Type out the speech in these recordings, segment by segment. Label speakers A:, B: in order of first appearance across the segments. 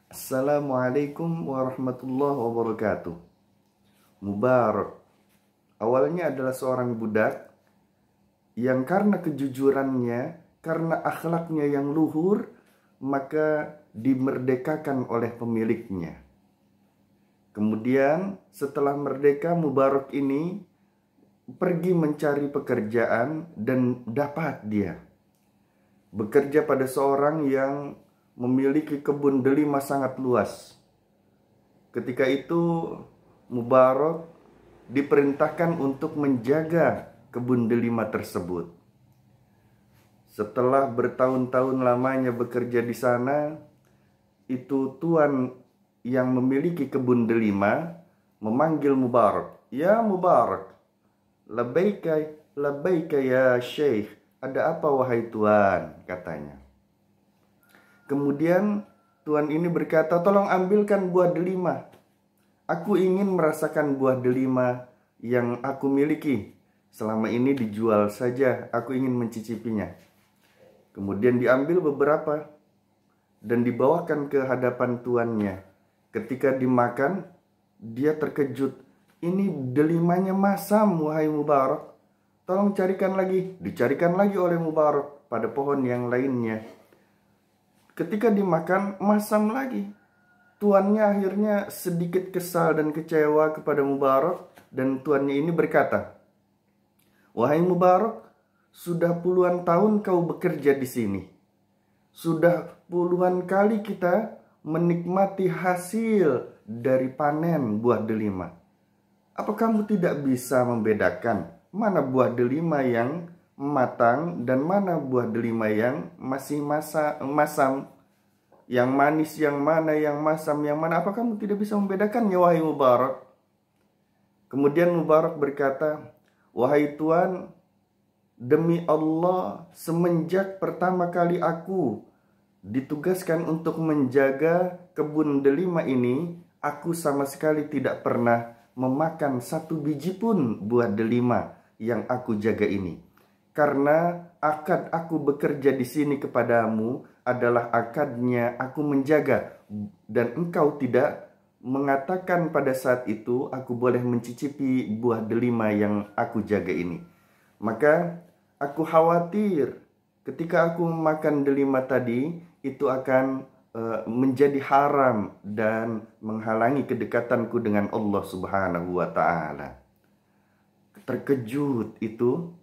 A: Assalamualaikum warahmatullahi wabarakatuh. Mubarak awalnya adalah seorang budak yang karena kejujurannya, karena akhlaknya yang luhur, maka dimerdekakan oleh pemiliknya. Kemudian setelah merdeka, Mubarak ini pergi mencari pekerjaan dan dapat dia bekerja pada seorang yang memiliki kebun delima sangat luas. Ketika itu Mubarak diperintahkan untuk menjaga kebun delima tersebut. Setelah bertahun-tahun lamanya bekerja di sana, itu tuan yang memiliki kebun delima memanggil Mubarak. Ya Mubarak, labbaika ya Syekh. Ada apa wahai tuan, katanya. Kemudian tuan ini berkata, tolong ambilkan buah delima. Aku ingin merasakan buah delima yang aku miliki. Selama ini dijual saja, aku ingin mencicipinya. Kemudian diambil beberapa dan dibawakan ke hadapan tuannya. Ketika dimakan, dia terkejut. Ini delimanya masam, wahai Mubarak. Tolong carikan lagi. Dicarikan lagi oleh Mubarak pada pohon yang lainnya. Ketika dimakan, masam lagi. Tuannya akhirnya sedikit kesal dan kecewa kepada Mubarak. Dan tuannya ini berkata, wahai Mubarak, sudah puluhan tahun kau bekerja di sini. Sudah puluhan kali kita menikmati hasil dari panen buah delima. Apa kamu tidak bisa membedakan mana buah delima yang matang dan mana buah delima yang masih masam? Yang manis yang mana, yang masam yang mana? Apa kamu tidak bisa membedakannya, wahai Mubarak? Kemudian Mubarak berkata, wahai Tuan, demi Allah, semenjak pertama kali aku ditugaskan untuk menjaga kebun delima ini, aku sama sekali tidak pernah memakan satu biji pun buah delima yang aku jaga ini. Karena akad aku bekerja di sini kepadamu adalah akadnya aku menjaga, dan engkau tidak mengatakan pada saat itu aku boleh mencicipi buah delima yang aku jaga ini. Maka aku khawatir ketika aku makan delima tadi itu akan menjadi haram dan menghalangi kedekatanku dengan Allah Subhanahu wa ta'ala. Terkejut itu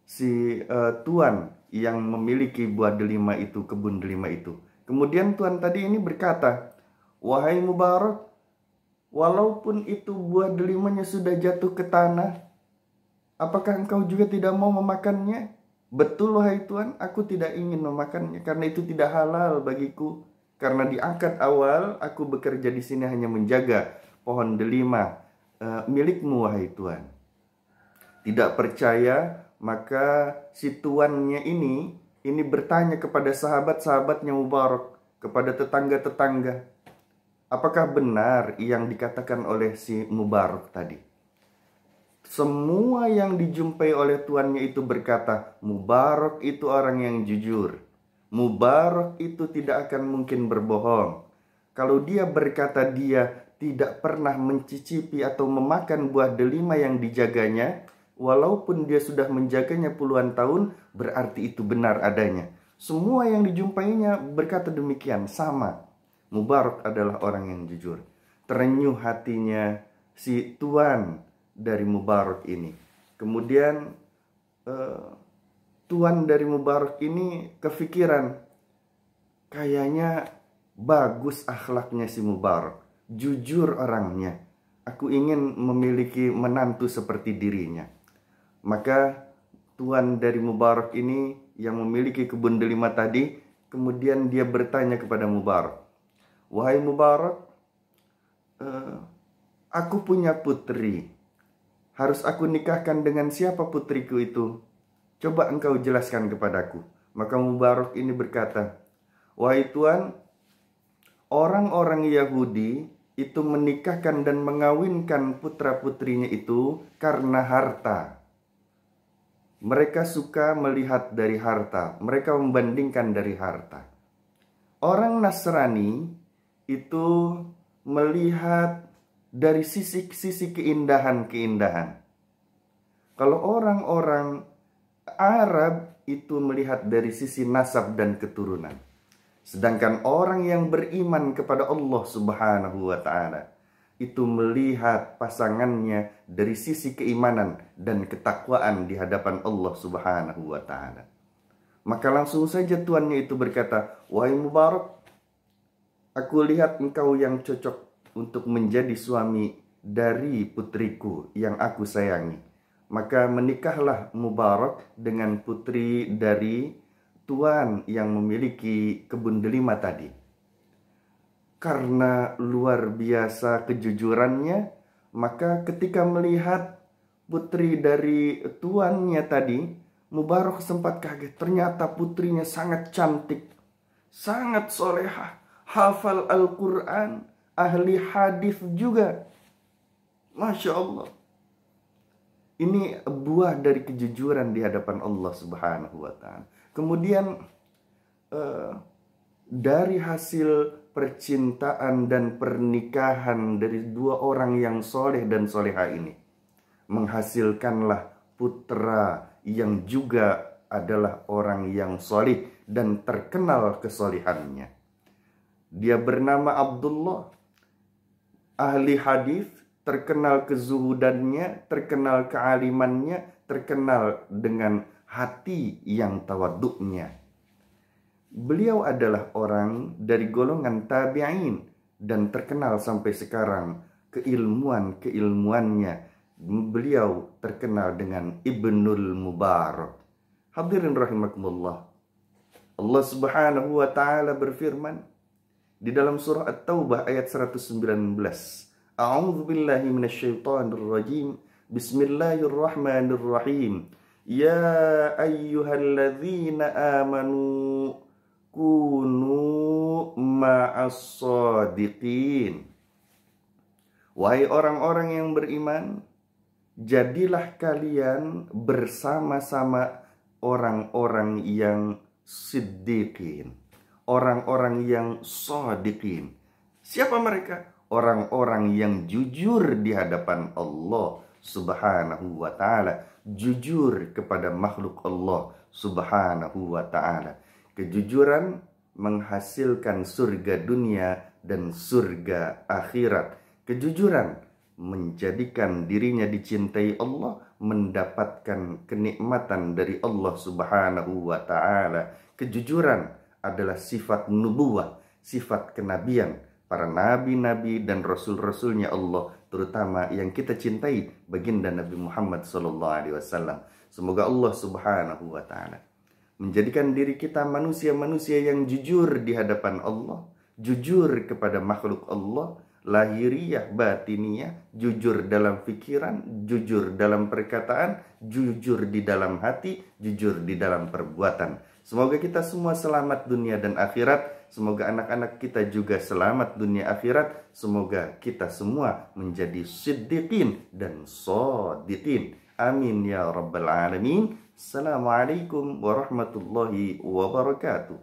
A: si tuan yang memiliki buah delima itu, kebun delima itu. Kemudian tuan tadi ini berkata, wahai Mubarak, walaupun itu buah delimanya sudah jatuh ke tanah, apakah engkau juga tidak mau memakannya? Betul wahai tuan, aku tidak ingin memakannya karena itu tidak halal bagiku. Karena di akad awal aku bekerja di sini hanya menjaga pohon delima milikmu wahai tuan. Tidak percaya, maka si tuannya ini bertanya kepada sahabat-sahabatnya Mubarak, kepada tetangga-tetangga, apakah benar yang dikatakan oleh si Mubarak tadi? Semua yang dijumpai oleh tuannya itu berkata, Mubarak itu orang yang jujur. Mubarak itu tidak akan mungkin berbohong. Kalau dia berkata dia tidak pernah mencicipi atau memakan buah delima yang dijaganya, walaupun dia sudah menjaganya puluhan tahun, berarti itu benar adanya. Semua yang dijumpainya berkata demikian, sama. Mubarak adalah orang yang jujur. Terenyuh hatinya si tuan dari Mubarak ini. Kemudian tuan dari Mubarak ini kefikiran, kayaknya bagus akhlaknya si Mubarak, jujur orangnya. Aku ingin memiliki menantu seperti dirinya. Maka tuan dari Mubarak ini yang memiliki kebun delima tadi, kemudian dia bertanya kepada Mubarak, wahai Mubarak, aku punya putri. Harus aku nikahkan dengan siapa putriku itu? Coba engkau jelaskan kepadaku. Maka Mubarak ini berkata, wahai tuan, orang-orang Yahudi itu menikahkan dan mengawinkan putra-putrinya itu karena harta. Mereka suka melihat dari harta. Mereka membandingkan dari harta. Orang Nasrani itu melihat dari sisi-sisi keindahan-keindahan. Kalau orang-orang Arab itu melihat dari sisi nasab dan keturunan. Sedangkan orang yang beriman kepada Allah Subhanahu wa Ta'ala itu melihat pasangannya dari sisi keimanan dan ketakwaan di hadapan Allah Subhanahu wa Ta'ala. Maka langsung saja tuannya itu berkata, "Wahai Mubarak, aku lihat engkau yang cocok untuk menjadi suami dari putriku yang aku sayangi. Maka menikahlah Mubarak dengan putri dari tuan yang memiliki kebun delima tadi." Karena luar biasa kejujurannya, maka ketika melihat putri dari tuannya tadi, Mubarak sempat kaget. Ternyata putrinya sangat cantik, sangat solehah, hafal Al-Quran, ahli hadis juga. Masya Allah. Ini buah dari kejujuran di hadapan Allah Subhanahu wa Ta'ala. Kemudian dari hasil percintaan dan pernikahan dari dua orang yang soleh dan soleha ini, menghasilkanlah putra yang juga adalah orang yang soleh dan terkenal kesolehannya. Dia bernama Abdullah, ahli hadis, terkenal kezuhudannya, terkenal kealimannya, terkenal dengan hati yang tawaduknya. Beliau adalah orang dari golongan tabi'in dan terkenal sampai sekarang keilmuannya. Beliau terkenal dengan Ibnul Mubarak. Hadirin rahimakumullah. Allah Subhanahu wa Ta'ala berfirman di dalam surah At-Taubah ayat 119. A'udzu billahi minasyaitonir rajim. Bismillahirrahmanirrahim. Ya ayyuhalladzina amanu kunu ma'as-shadiqin. Wahai orang-orang yang beriman, jadilah kalian bersama-sama orang-orang yang siddiqin, orang-orang yang shadiqin. Siapa mereka? Orang-orang yang jujur di hadapan Allah Subhanahu wa Ta'ala, jujur kepada makhluk Allah Subhanahu wa Ta'ala. Kejujuran menghasilkan surga dunia dan surga akhirat. Kejujuran menjadikan dirinya dicintai Allah, mendapatkan kenikmatan dari Allah Subhanahu wa Ta'ala. Kejujuran adalah sifat nubuwah, sifat kenabian para nabi-nabi dan rasul-rasulnya Allah, terutama yang kita cintai, baginda Nabi Muhammad SAW. Semoga Allah Subhanahu wa Ta'ala menjadikan diri kita manusia-manusia yang jujur di hadapan Allah, jujur kepada makhluk Allah, lahiriah batiniyah, jujur dalam pikiran, jujur dalam perkataan, jujur di dalam hati, jujur di dalam perbuatan. Semoga kita semua selamat dunia dan akhirat. Semoga anak-anak kita juga selamat dunia akhirat. Semoga kita semua menjadi siddiqin dan shadiqin. Amin ya rabbal alamin. Assalamualaikum warahmatullahi wabarakatuh.